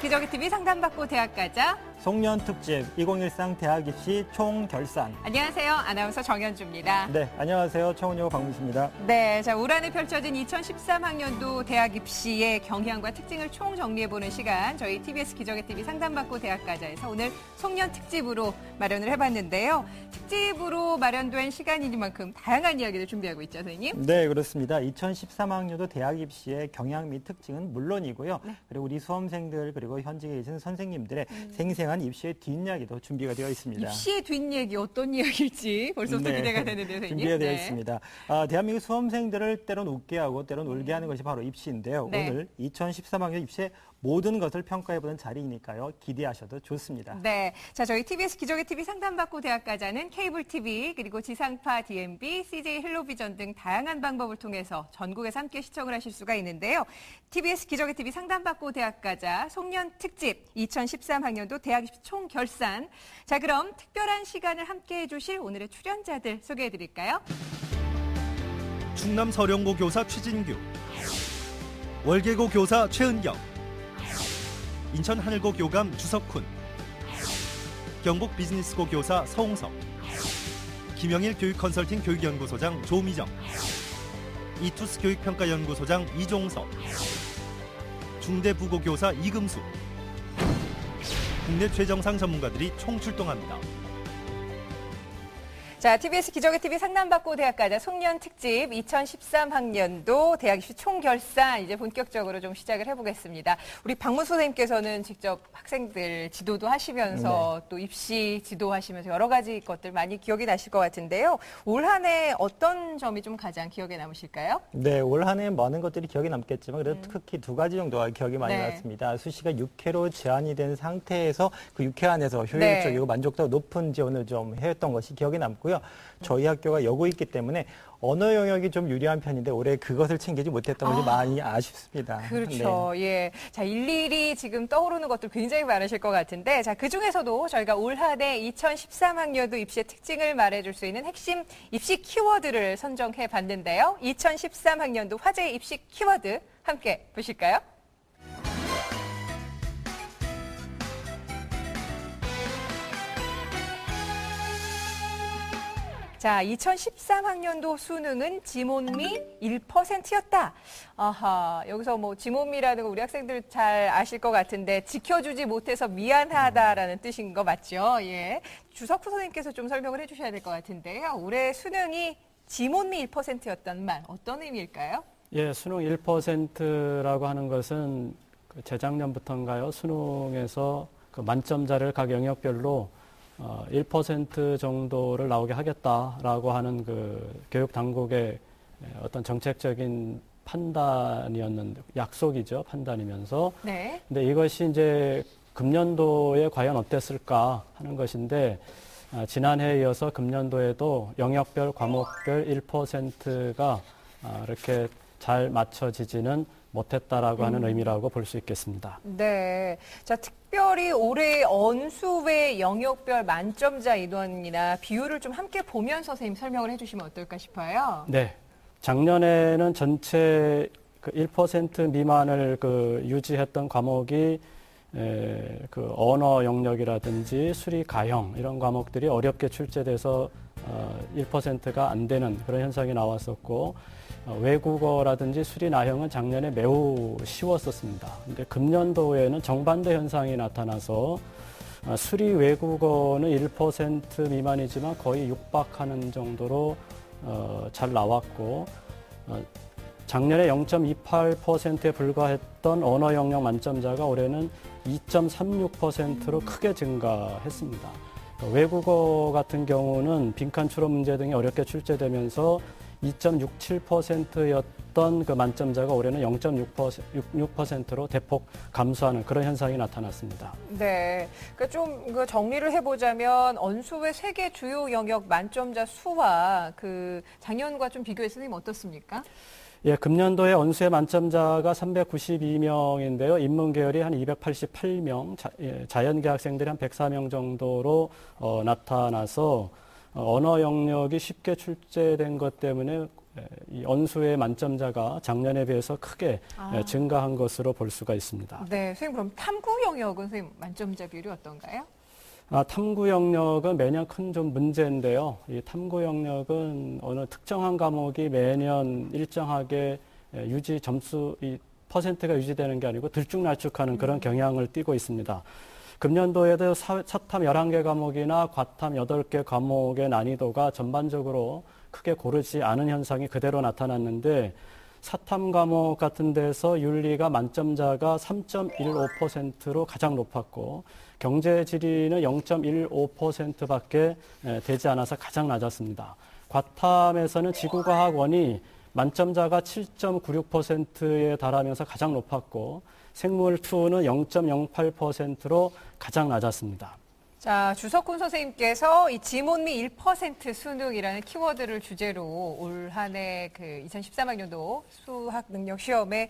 기저귀TV 상담받고 대학 가자. 송년 특집 2013 대학 입시 총결산. 안녕하세요. 아나운서 정현주입니다. 네, 안녕하세요. 청운여고 박문수입니다. 네, 자, 올 한해 펼쳐진 2013학년도 대학 입시의 경향과 특징을 총정리해보는 시간. 저희 TBS 기저귀TV 상담받고 대학 가자에서 오늘 송년 특집으로 마련을 해봤는데요. 특집으로 마련된 시간이니만큼 다양한 이야기를 준비하고 있죠, 선생님? 네, 그렇습니다. 2013학년도 대학 입시의 경향 및 특징은 물론이고요. 네. 그리고 우리 수험생들 그리고 현직에 계신 선생님들의 생생한 입시의 뒷이야기도 준비가 되어 있습니다. 입시의 뒷이야기 어떤 이야기일지 벌써부터 기대가 되는데요, 선생님. 준비가 되어 있습니다. 대한민국 수험생들을 때론 웃게 하고 때론 울게 하는 것이 바로 입시인데요. 네. 오늘 2013학년 입시의 모든 것을 평가해보는 자리이니까요. 기대하셔도 좋습니다. 네, 자, 저희 TBS 기저귀TV 상담받고 대학 가자는 케이블 TV 그리고 지상파 DMB, CJ 헬로비전 등 다양한 방법을 통해서 전국에서 함께 시청을 하실 수가 있는데요. TBS 기저귀TV 상담받고 대학 가자 송년 특집 2013학년도 대학 입시 총결산. 자, 그럼 특별한 시간을 함께 해주실 오늘의 출연자들 소개해드릴까요? 충남 서령고 교사 최진규, 월계고 교사 최은경, 인천 하늘고 교감 주석훈, 경북 비즈니스고 교사 서홍석, 김영일 교육컨설팅 교육연구소장 조미정, 이투스 교육평가연구소장 이종석, 중대부고 교사 이금수, 국내 최정상 전문가들이 총출동합니다. 자, TBS 기저귀TV 상담받고 대학 가자 송년 특집 2013학년도 대학 입시 총결산 이제 본격적으로 좀 시작을 해보겠습니다. 우리 박문수 선생님께서는 직접 학생들 지도도 하시면서 또 입시 지도하시면서 여러 가지 것들 많이 기억이 나실 것 같은데요. 올 한 해 어떤 점이 좀 가장 기억에 남으실까요? 네, 올 한 해 많은 것들이 기억에 남겠지만 그래도 특히 두 가지 정도가 기억이 많이 났습니다. 수시가 6회로 제한이 된 상태에서 그 6회 안에서 효율적이고 만족도가 높은 지원을 좀 해왔던 것이 기억에 남고 저희 학교가 여고이기 때문에 언어 영역이 좀 유리한 편인데 올해 그것을 챙기지 못했던 것이 많이 아쉽습니다. 그렇죠. 네. 예. 자, 일일이 지금 떠오르는 것들 굉장히 많으실 것 같은데, 자, 그 중에서도 저희가 올 한 해 2013학년도 입시의 특징을 말해줄 수 있는 핵심 입시 키워드를 선정해 봤는데요. 2013학년도 화제의 입시 키워드 함께 보실까요? 자, 2013학년도 수능은 지몬미 1%였다. 아하, 여기서 뭐 지몬미라는 거 우리 학생들 잘 아실 것 같은데 지켜주지 못해서 미안하다라는 뜻인 거 맞죠? 예. 주석후 선생님께서 좀 설명을 해주셔야 될 것 같은데요. 올해 수능이 지몬미 1%였단 말, 어떤 의미일까요? 예, 수능 1%라고 하는 것은 재작년부터인가요? 수능에서 그 만점자를 각 영역별로 1% 정도를 나오게 하겠다라고 하는 그 교육 당국의 어떤 정책적인 판단이었는데, 약속이죠. 판단이면서. 네. 근데 이것이 이제 금년도에 과연 어땠을까 하는 것인데, 지난해에 이어서 금년도에도 영역별, 과목별 1%가 이렇게 잘 맞춰지지는 못했다라고 하는 의미라고 볼 수 있겠습니다. 네. 자, 특별히 올해 언수의 영역별 만점자 인원이나 비율을 좀 함께 보면서 선생님 설명을 해주시면 어떨까 싶어요. 네. 작년에는 전체 그 1% 미만을 유지했던 과목이 그 언어 영역이라든지 수리 가형 이런 과목들이 어렵게 출제돼서 1%가 안 되는 그런 현상이 나왔었고, 외국어라든지 수리 나형은 작년에 매우 쉬웠었습니다. 근데 금년도에는 정반대 현상이 나타나서 수리 외국어는 1% 미만이지만 거의 육박하는 정도로 잘 나왔고, 작년에 0.28%에 불과했던 언어 영역 만점자가 올해는 2.36%로 크게 증가했습니다. 외국어 같은 경우는 빈칸 추론 문제 등이 어렵게 출제되면서 2.67%였던 그 만점자가 올해는 0.6%로 대폭 감소하는 그런 현상이 나타났습니다. 네, 그러니까 좀 정리를 해보자면 언수의 세계 주요 영역 만점자 수와 그 작년과 좀 비교해서 선생님 어떻습니까? 예, 금년도에 언수의 만점자가 392명인데요. 인문계열이 한 288명, 자연계 학생들이 한 104명 정도로 나타나서 언어 영역이 쉽게 출제된 것 때문에 이 언수의 만점자가 작년에 비해서 크게 증가한 것으로 볼 수가 있습니다. 네, 선생님 그럼 탐구 영역은 선생님 만점자 비율이 어떤가요? 탐구 영역은 매년 큰 좀 문제인데요. 이 탐구 영역은 어느 특정한 과목이 매년 일정하게 유지 점수, 이 퍼센트가 유지되는 게 아니고 들쭉날쭉하는 그런 경향을 띠고 있습니다. 금년도에도 사탐 11개 과목이나 과탐 8개 과목의 난이도가 전반적으로 크게 고르지 않은 현상이 그대로 나타났는데 사탐 과목 같은 데서 윤리가 만점자가 3.15%로 가장 높았고 경제지리는 0.15%밖에 되지 않아서 가장 낮았습니다. 과탐에서는 지구과학원이 만점자가 7.96%에 달하면서 가장 높았고 생물2는 0.08%로 가장 낮았습니다. 자, 주석훈 선생님께서 이 지문 미 1% 수능이라는 키워드를 주제로 올 한 해 그 2013학년도 수학 능력 시험에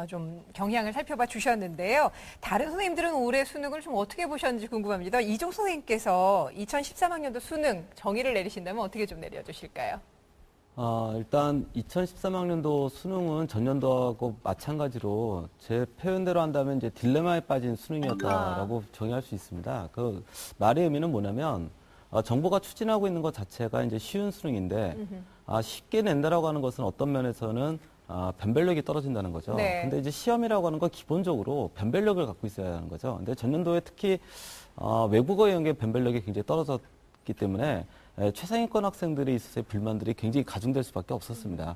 좀 경향을 살펴봐 주셨는데요. 다른 선생님들은 올해 수능을 좀 어떻게 보셨는지 궁금합니다. 이종 선생님께서 2013학년도 수능 정의를 내리신다면 어떻게 좀 내려주실까요? 일단 2013학년도 수능은 전년도하고 마찬가지로 제 표현대로 한다면 이제 딜레마에 빠진 수능이었다라고 정의할 수 있습니다. 그 말의 의미는 뭐냐면 정부가 추진하고 있는 것 자체가 이제 쉬운 수능인데 쉽게 낸다라고 하는 것은 어떤 면에서는 변별력이 떨어진다는 거죠. 네. 근데 이제 시험이라고 하는 건 기본적으로 변별력을 갖고 있어야 하는 거죠. 근데 전년도에 특히 외국어 영역의 변별력이 굉장히 떨어졌기 때문에 최상위권 학생들에 있어서의 불만들이 굉장히 가중될 수밖에 없었습니다.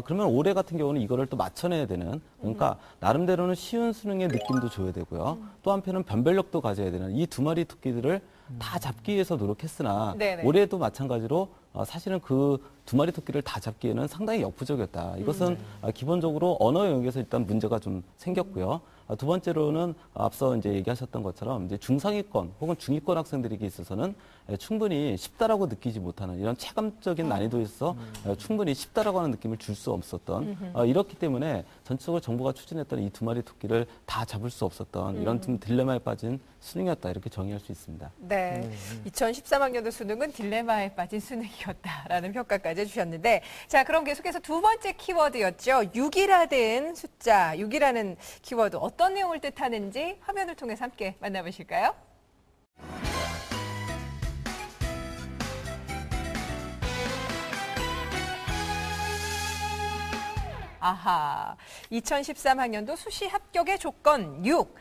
그러면 올해 같은 경우는 이거를 또 맞춰내야 되는, 그러니까 나름대로는 쉬운 수능의 느낌도 줘야 되고요. 또 한편은 변별력도 가져야 되는 이 두 마리 토끼들을 다 잡기 위해서 노력했으나 네네. 올해도 마찬가지로 사실은 그 두 마리 토끼를 다 잡기에는 상당히 역부족이었다. 이것은 기본적으로 언어 영역에서 일단 문제가 좀 생겼고요. 두 번째로는 앞서 이제 얘기하셨던 것처럼 이제 중상위권 혹은 중위권 학생들에게 있어서는 충분히 쉽다라고 느끼지 못하는 이런 체감적인 난이도에 있어서 충분히 쉽다라고 하는 느낌을 줄 수 없었던 이렇기 때문에 전적으로 정부가 추진했던 이 두 마리 토끼를 다 잡을 수 없었던 이런 좀 딜레마에 빠진 수능이었다 이렇게 정의할 수 있습니다. 네, 2013학년도 수능은 딜레마에 빠진 수능이었다라는 평가까지 해주셨는데, 자, 그럼 계속해서 두 번째 키워드였죠. 6이라는 숫자, 6이라는 키워드 어떤 내용을 뜻하는지 화면을 통해서 함께 만나보실까요? 아하, 2013학년도 수시 합격의 조건 6.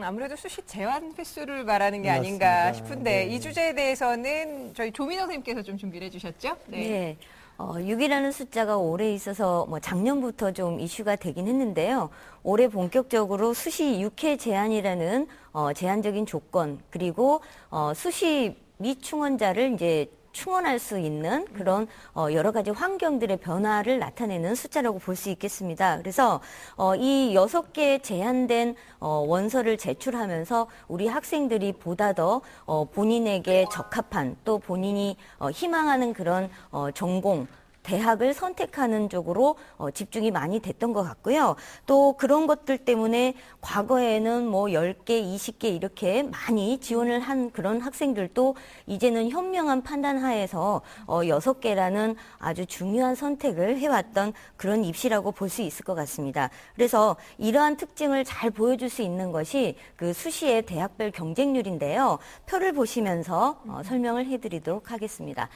아무래도 수시 제한 횟수를 말하는 게 아닌가 맞습니다. 싶은데 네. 이 주제에 대해서는 저희 조민호 선생님께서 좀 준비를 해주셨죠? 네. 6이라는 숫자가 올해 있어서 작년부터 좀 이슈가 되긴 했는데요. 올해 본격적으로 수시 6회 제한이라는 제한적인 조건, 그리고 수시 미충원자를 이제 충원할 수 있는 그런 여러 가지 환경들의 변화를 나타내는 숫자라고 볼 수 있겠습니다. 그래서 이 6개 제한된 원서를 제출하면서 우리 학생들이 보다 더 본인에게 적합한 또 본인이 희망하는 그런 전공, 대학을 선택하는 쪽으로 집중이 많이 됐던 것 같고요. 또 그런 것들 때문에 과거에는 뭐 10개, 20개 이렇게 많이 지원을 한 그런 학생들도 이제는 현명한 판단 하에서 6개라는 아주 중요한 선택을 해왔던 그런 입시라고 볼 수 있을 것 같습니다. 그래서 이러한 특징을 잘 보여줄 수 있는 것이 그 수시의 대학별 경쟁률인데요. 표를 보시면서 설명을 해드리도록 하겠습니다.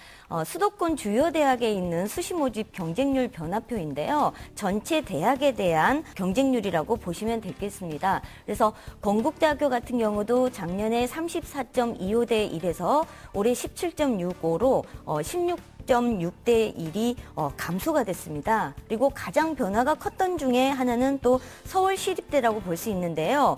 수도권 주요 대학에 있는 수시 모집 경쟁률 변화표인데요. 전체 대학에 대한 경쟁률이라고 보시면 되겠습니다. 그래서 건국대학교 같은 경우도 작년에 34.25대 1에서 올해 17.65로 16.6대 1이 감소가 됐습니다. 그리고 가장 변화가 컸던 중에 하나는 또 서울시립대라고 볼 수 있는데요.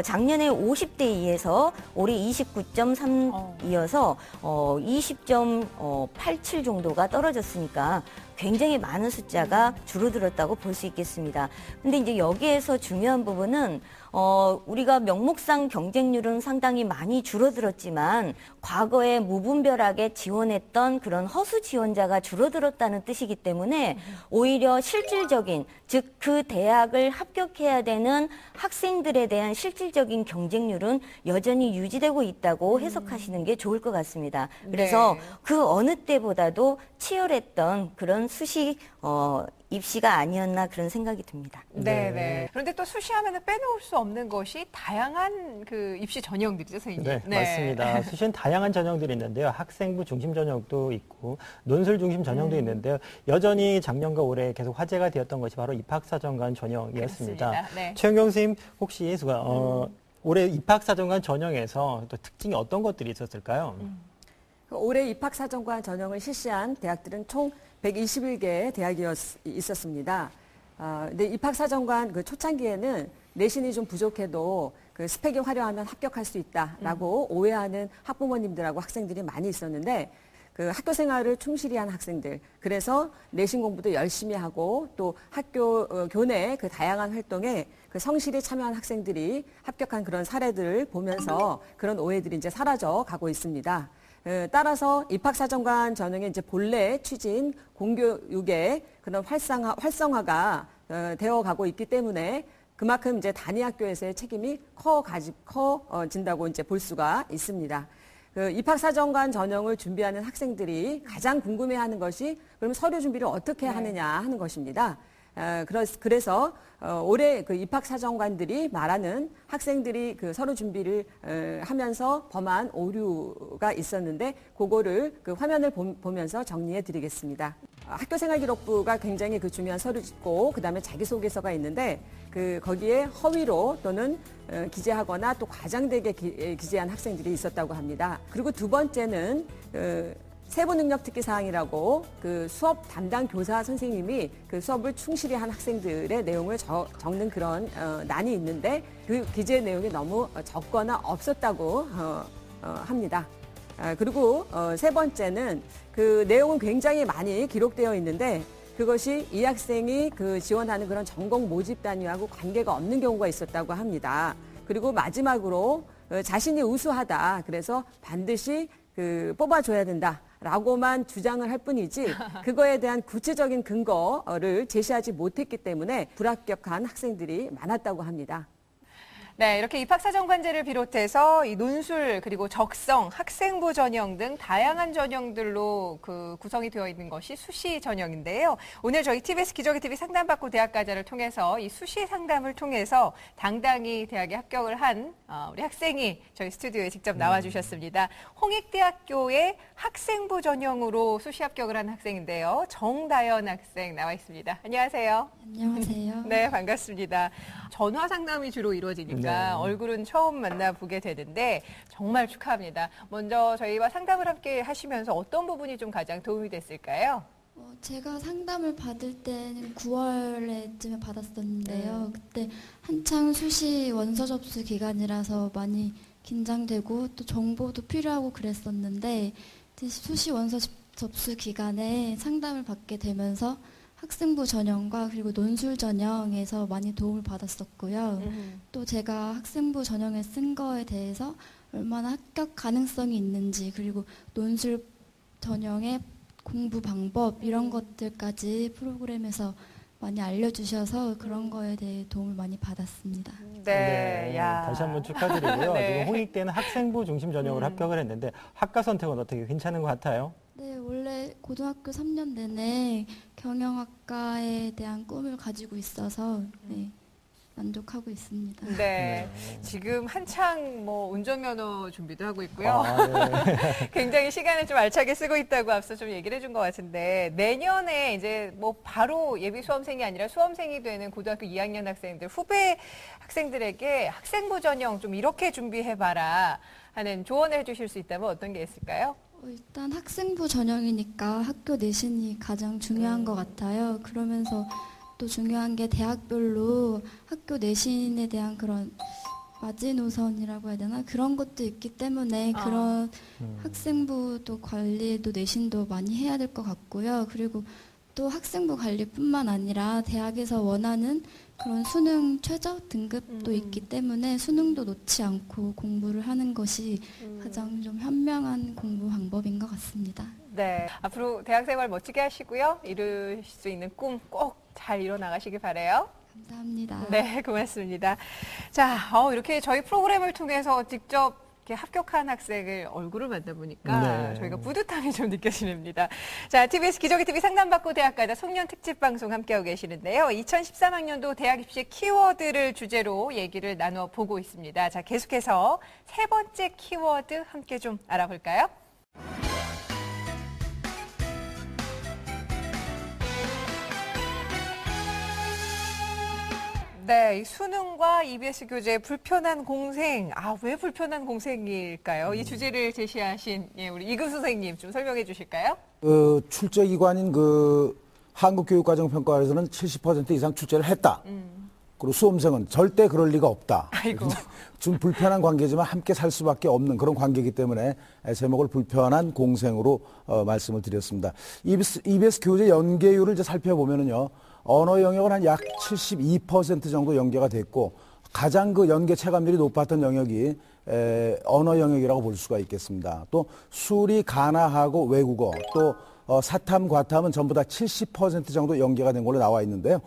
작년에 50대 2에서 올해 29.3이어서 20.87 정도가 떨어졌으니까 굉장히 많은 숫자가 줄어들었다고 볼 수 있겠습니다. 근데 이제 여기에서 중요한 부분은 우리가 명목상 경쟁률은 상당히 많이 줄어들었지만 과거에 무분별하게 지원했던 그런 허수 지원자가 줄어들었다는 뜻이기 때문에 오히려 실질적인, 즉 그 대학을 합격해야 되는 학생들에 대한 실질적인 경쟁률은 여전히 유지되고 있다고 해석하시는 게 좋을 것 같습니다. 그래서 네. 그 어느 때보다도 치열했던 그런 수시 입시가 아니었나 그런 생각이 듭니다. 네. 그런데 또 수시하면 빼놓을 수 없는 것이 다양한 그 입시 전형들이죠, 선생님. 네, 맞습니다. 수시는 다양한 전형들이 있는데요. 학생부 중심 전형도 있고 논술 중심 전형도 있는데요. 여전히 작년과 올해 계속 화제가 되었던 것이 바로 입학사정관 전형이었습니다. 그렇습니다. 네. 최은경 선생님 혹시 올해 입학사정관 전형에서 또 특징이 어떤 것들이 있었을까요? 올해 입학사정관 전형을 실시한 대학들은 총 121개의 대학이 있었습니다. 근데 입학사정관 그 초창기에는 내신이 좀 부족해도 그 스펙이 화려하면 합격할 수 있다라고 오해하는 학부모님들하고 학생들이 많이 있었는데 그 학교 생활을 충실히 한 학생들, 그래서 내신 공부도 열심히 하고 또 학교 교내 그 다양한 활동에 그 성실히 참여한 학생들이 합격한 그런 사례들을 보면서 그런 오해들이 이제 사라져 가고 있습니다. 따라서 입학사정관 전형의 이제 본래 취지인 공교육의 그런 활성화가 되어 가고 있기 때문에 그만큼 이제 단위 학교에서의 책임이 커진다고 이제 볼 수가 있습니다. 그 입학사정관 전형을 준비하는 학생들이 가장 궁금해하는 것이 그럼 서류 준비를 어떻게 하느냐 하는 것입니다. 그래서 올해 그 입학사정관들이 말하는 학생들이 그 서류 준비를 하면서 범한 오류가 있었는데 그거를 그 화면을 보면서 정리해 드리겠습니다. 학교생활기록부가 굉장히 그 중요한 서류고 그다음에 자기소개서가 있는데 그 거기에 허위로 또는 기재하거나 또 과장되게 기재한 학생들이 있었다고 합니다. 그리고 두 번째는 세부 능력 특기 사항이라고 그 수업 담당 교사 선생님이 그 수업을 충실히 한 학생들의 내용을 적는 그런 난이 있는데 그 기재 내용이 너무 적거나 없었다고 합니다. 그리고 세 번째는 그 내용은 굉장히 많이 기록되어 있는데 그것이 이 학생이 그 지원하는 그런 전공 모집 단위하고 관계가 없는 경우가 있었다고 합니다. 그리고 마지막으로 자신이 우수하다. 그래서 반드시 그 뽑아줘야 된다라고만 주장을 할 뿐이지 그거에 대한 구체적인 근거를 제시하지 못했기 때문에 불합격한 학생들이 많았다고 합니다. 네, 이렇게 입학사정관제를 비롯해서 이 논술 그리고 적성, 학생부 전형 등 다양한 전형들로 그 구성이 되어 있는 것이 수시 전형인데요. 오늘 저희 TBS 기적의 TV 상담받고 대학가자를 통해서 이 수시 상담을 통해서 당당히 대학에 합격을 한 우리 학생이 저희 스튜디오에 직접 나와주셨습니다. 홍익대학교의 학생부 전형으로 수시 합격을 한 학생인데요. 정다연 학생 나와 있습니다. 안녕하세요. 안녕하세요. 네, 반갑습니다. 전화 상담이 주로 이루어지니까 얼굴은 처음 만나보게 되는데 정말 축하합니다. 먼저 저희와 상담을 함께 하시면서 어떤 부분이 좀 가장 도움이 됐을까요? 제가 상담을 받을 때는 9월에쯤에 받았었는데요. 그때 한창 수시 원서 접수 기간이라서 많이 긴장되고 또 정보도 필요하고 그랬었는데 수시 원서 접수 기간에 상담을 받게 되면서 학생부 전형과 그리고 논술 전형에서 많이 도움을 받았었고요. 또 제가 학생부 전형을 쓴 거에 대해서 얼마나 합격 가능성이 있는지 그리고 논술 전형의 공부 방법 이런 것들까지 프로그램에서 많이 알려주셔서 그런 거에 대해 도움을 많이 받았습니다. 네, 야. 다시 한번 축하드리고요. 네. 지금 홍익대는 학생부 중심 전형으로 합격을 했는데 학과 선택은 어떻게 괜찮은 것 같아요? 네, 원래 고등학교 3년 내내 경영학과에 대한 꿈을 가지고 있어서 만족하고 있습니다. 네, 지금 한창 뭐 운전면허 준비도 하고 있고요. 네. 굉장히 시간을 좀 알차게 쓰고 있다고 앞서 좀 얘기를 해준 것 같은데 내년에 이제 뭐 바로 예비 수험생이 아니라 수험생이 되는 고등학교 2학년 학생들, 후배 학생들에게 학생부 전형 좀 이렇게 준비해봐라 하는 조언을 해주실 수 있다면 어떤 게 있을까요? 일단 학생부 전형이니까 학교 내신이 가장 중요한 것 같아요. 그러면서 또 중요한 게 대학별로 학교 내신에 대한 그런 마지노선이라고 해야 되나? 그런 것도 있기 때문에 그런 학생부도 관리도 내신도 많이 해야 될 것 같고요. 그리고 또 학생부 관리뿐만 아니라 대학에서 원하는 그런 수능 최저 등급도 있기 때문에 수능도 놓지 않고 공부를 하는 것이 가장 좀 현명한 공부 방법인 것 같습니다. 네, 앞으로 대학생활 멋지게 하시고요. 이루실 수 있는 꿈 꼭 잘 이뤄 나가시길 바라요. 감사합니다. 네, 고맙습니다. 자, 이렇게 저희 프로그램을 통해서 직접 이렇게 합격한 학생을 얼굴을 만나보니까 네. 저희가 뿌듯함이 좀 느껴집니다. 자, TBS 기적의 TV 상담받고 대학가자 송년 특집 방송 함께하고 계시는데요. 2013학년도 대학 입시 키워드를 주제로 얘기를 나눠보고 있습니다. 자, 계속해서 세 번째 키워드 함께 좀 알아볼까요? 네, 이 수능과 EBS 교재의 불편한 공생. 왜 불편한 공생일까요? 이 주제를 제시하신 우리 이금수 선생님 좀 설명해 주실까요? 출제기관인 한국교육과정평가원에서는 70% 이상 출제를 했다. 그리고 수험생은 절대 그럴 리가 없다. 아이고. 좀 불편한 관계지만 함께 살 수밖에 없는 그런 관계이기 때문에 제목을 불편한 공생으로 말씀을 드렸습니다. EBS 교재 연계율을 이제 살펴보면은요. 언어 영역은 한 약 72% 정도 연계가 됐고 가장 그 연계 체감률이 높았던 영역이 언어 영역이라고 볼 수가 있겠습니다. 또 수리, 가나하고 외국어, 또 사탐, 과탐은 전부 다 70% 정도 연계가 된 걸로 나와 있는데요.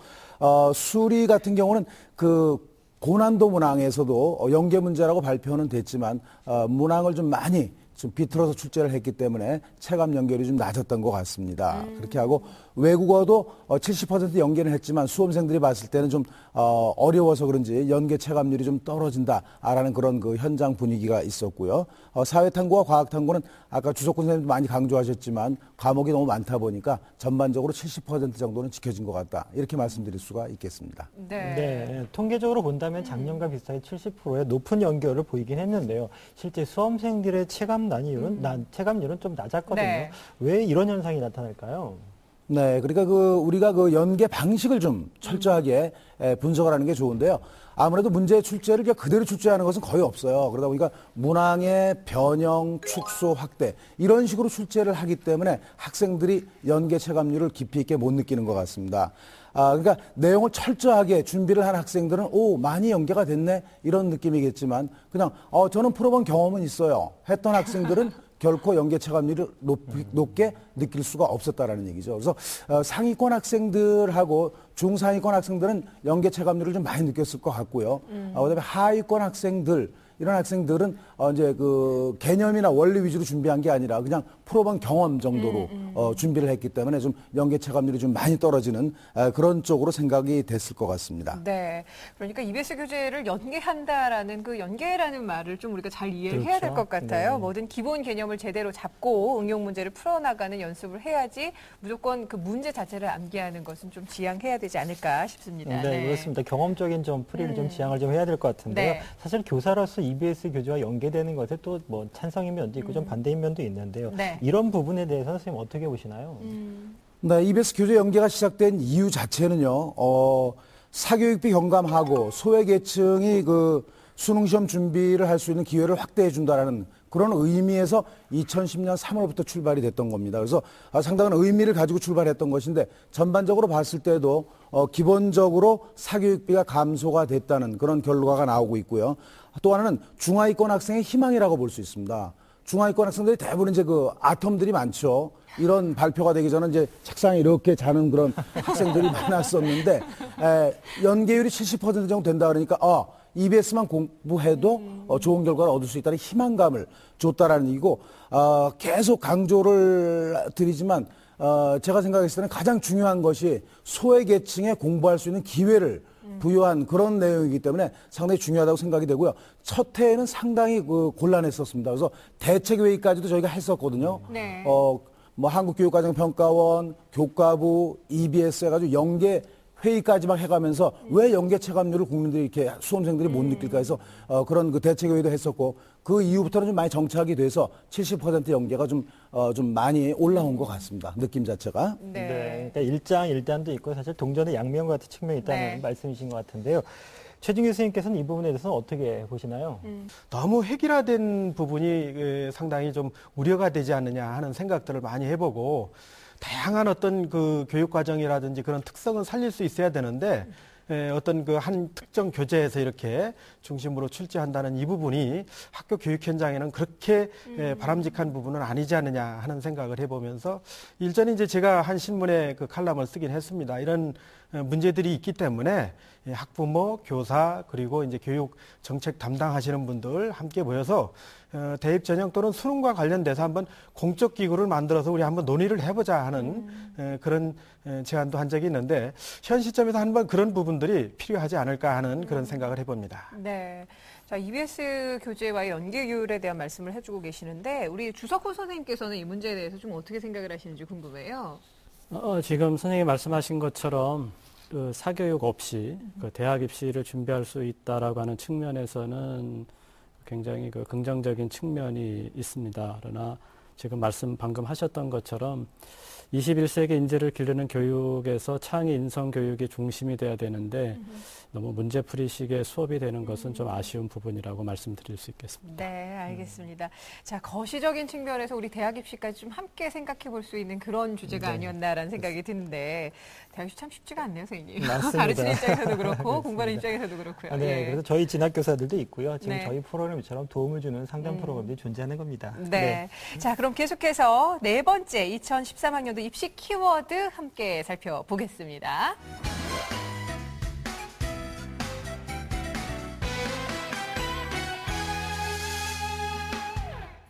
수리 같은 경우는 그 고난도 문항에서도 연계 문제라고 발표는 됐지만 문항을 좀 많이 좀 비틀어서 출제를 했기 때문에 체감 연결이 좀 낮았던 것 같습니다. 그렇게 하고 외국어도 70% 연계는 했지만 수험생들이 봤을 때는 좀 어려워서 그런지 연계 체감률이 좀 떨어진다라는 그런 그 현장 분위기가 있었고요. 사회탐구와 과학탐구는 아까 주석훈 선생님도 많이 강조하셨지만 과목이 너무 많다 보니까 전반적으로 70% 정도는 지켜진 것 같다. 이렇게 말씀드릴 수가 있겠습니다. 네, 통계적으로 본다면 작년과 비슷하게 70%의 높은 연결을 보이긴 했는데요. 실제 수험생들의 체감률은 좀 낮았거든요. 네. 왜 이런 현상이 나타날까요? 네, 그러니까 우리가 연계 방식을 좀 철저하게 분석을 하는 게 좋은데요. 아무래도 문제 출제를 그대로 출제하는 것은 거의 없어요. 그러다 보니까 문항의 변형, 축소, 확대 이런 식으로 출제를 하기 때문에 학생들이 연계 체감률을 깊이 있게 못 느끼는 것 같습니다. 그러니까 내용을 철저하게 준비를 한 학생들은 많이 연계가 됐네 이런 느낌이겠지만 그냥 저는 풀어본 경험은 있어요. 했던 학생들은 결코 연계 체감률을 높게 느낄 수가 없었다라는 얘기죠. 그래서 상위권 학생들하고 중상위권 학생들은 연계 체감률을 좀 많이 느꼈을 것 같고요. 그다음에 하위권 학생들 이런 학생들은 이제 그 개념이나 원리 위주로 준비한 게 아니라 그냥 풀어본 경험 정도로 준비를 했기 때문에 좀 연계 체감률이 좀 많이 떨어지는 그런 쪽으로 생각이 됐을 것 같습니다. 네, 그러니까 EBS 교재를 연계한다라는 그 연계라는 말을 좀 우리가 잘 이해를 해야 될 것 같아요. 네. 뭐든 기본 개념을 제대로 잡고 응용 문제를 풀어나가는 연습을 해야지 무조건 그 문제 자체를 암기하는 것은 좀 지양해야 되지 않을까 싶습니다. 네, 그렇습니다. 경험적인 좀 풀이를 좀 지향을 좀 해야 될 것 같은데요. 네. 사실 교사로서 EBS 교재와 연계되는 것에 또 뭐 찬성인 면도 있고 좀 반대인 면도 있는데요. 네. 이런 부분에 대해서 선생님 어떻게 보시나요? 네, EBS 교재 연계가 시작된 이유 자체는요. 사교육비 경감하고 소외계층이 그 수능시험 준비를 할 수 있는 기회를 확대해 준다라는 그런 의미에서 2010년 3월부터 출발이 됐던 겁니다. 그래서 상당한 의미를 가지고 출발했던 것인데 전반적으로 봤을 때도 기본적으로 사교육비가 감소가 됐다는 그런 결과가 나오고 있고요. 또 하나는 중하위권 학생의 희망이라고 볼 수 있습니다. 중하위권 학생들이 대부분 이제 그 아톰들이 많죠. 이런 발표가 되기 전에 이제 책상에 이렇게 자는 그런 학생들이 많았었는데 연계율이 70% 정도 된다 그러니까 EBS만 공부해도 좋은 결과를 얻을 수 있다는 희망감을 줬다라는 얘기고 계속 강조를 드리지만 제가 생각했을 때는 가장 중요한 것이 소외계층에 공부할 수 있는 기회를 부여한 그런 내용이기 때문에 상당히 중요하다고 생각이 되고요. 첫 해에는 상당히 곤란했었습니다. 그래서 대책회의까지도 저희가 했었거든요. 네. 뭐 한국교육과정평가원, 교과부, EBS 해가지고 연계 회의까지만 해가면서 왜 연계 체감률을 국민들이 이렇게 수험생들이 못 느낄까 해서 그런 그 대책회의도 했었고 그 이후부터는 좀 많이 정착이 돼서 70% 연계가 좀 많이 올라온 것 같습니다. 느낌 자체가. 네. 그러니까 일장일단도 있고 사실 동전의 양면 같은 측면이 있다는 네. 말씀이신 것 같은데요. 최준 교수님께서는 이 부분에 대해서는 어떻게 보시나요? 너무 획일화된 부분이 상당히 좀 우려가 되지 않느냐 하는 생각들을 많이 해보고 다양한 어떤 그 교육 과정이라든지 그런 특성은 살릴 수 있어야 되는데 어떤 그 한 특정 교재에서 이렇게 중심으로 출제한다는 이 부분이 학교 교육 현장에는 그렇게 바람직한 부분은 아니지 않느냐 하는 생각을 해보면서 일전에 이제 제가 한 신문에 그 칼럼을 쓰긴 했습니다. 이런 문제들이 있기 때문에 학부모, 교사 그리고 이제 교육 정책 담당하시는 분들 함께 모여서 대입 전형 또는 수능과 관련돼서 한번 공적 기구를 만들어서 우리 한번 논의를 해보자 하는 그런 제안도 한 적이 있는데 현 시점에서 한번 그런 부분들이 필요하지 않을까 하는 그런 생각을 해봅니다. 네. 자, EBS 교재와의 연계율에 대한 말씀을 해주고 계시는데 우리 주석훈 선생님께서는 이 문제에 대해서 좀 어떻게 생각을 하시는지 궁금해요. 지금 선생님이 말씀하신 것처럼 그 사교육 없이 그 대학 입시를 준비할 수 있다라고 하는 측면에서는 굉장히 그 긍정적인 측면이 있습니다. 그러나 지금 방금 하셨던 것처럼 21세기 인재를 기르는 교육에서 창의 인성 교육이 중심이 돼야 되는데 너무 문제풀이식의 수업이 되는 것은 좀 아쉬운 부분이라고 말씀드릴 수 있겠습니다. 네, 알겠습니다. 자, 거시적인 측면에서 우리 대학 입시까지 좀 함께 생각해 볼 수 있는 그런 주제가 아니었나라는 생각이 드는데 대학 입시 참 쉽지가 않네요, 선생님. 맞습니다. 가르치는 입장에서도 그렇고 공부하는 입장에서도 그렇고요. 네, 예. 그래서 저희 진학교사들도 있고요. 지금 네. 저희 프로그램처럼 도움을 주는 상담 프로그램들이 존재하는 겁니다. 네. 자, 그럼 계속해서 네 번째 2013학년도 입시 키워드 함께 살펴보겠습니다.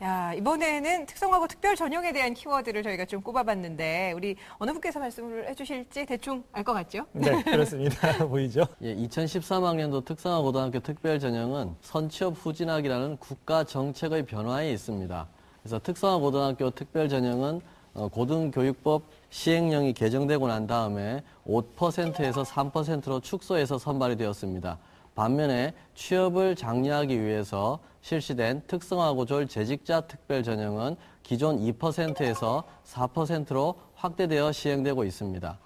야, 이번에는 특성화고 특별 전형에 대한 키워드를 저희가 좀 꼽아봤는데 우리 어느 분께서 말씀을 해주실지 대충 알 것 같죠? 네, 그렇습니다. 보이죠? 예, 2013학년도 특성화고등학교 특별전형은 선취업 후진학이라는 국가 정책의 변화에 있습니다. 그래서 특성화고등학교 특별전형은 고등교육법 시행령이 개정되고 난 다음에 5%에서 3%로 축소해서 선발이 되었습니다. 반면에 취업을 장려하기 위해서 실시된 특성화고졸 재직자 특별전형은 기존 2%에서 4%로 확대되어 시행되고 있습니다.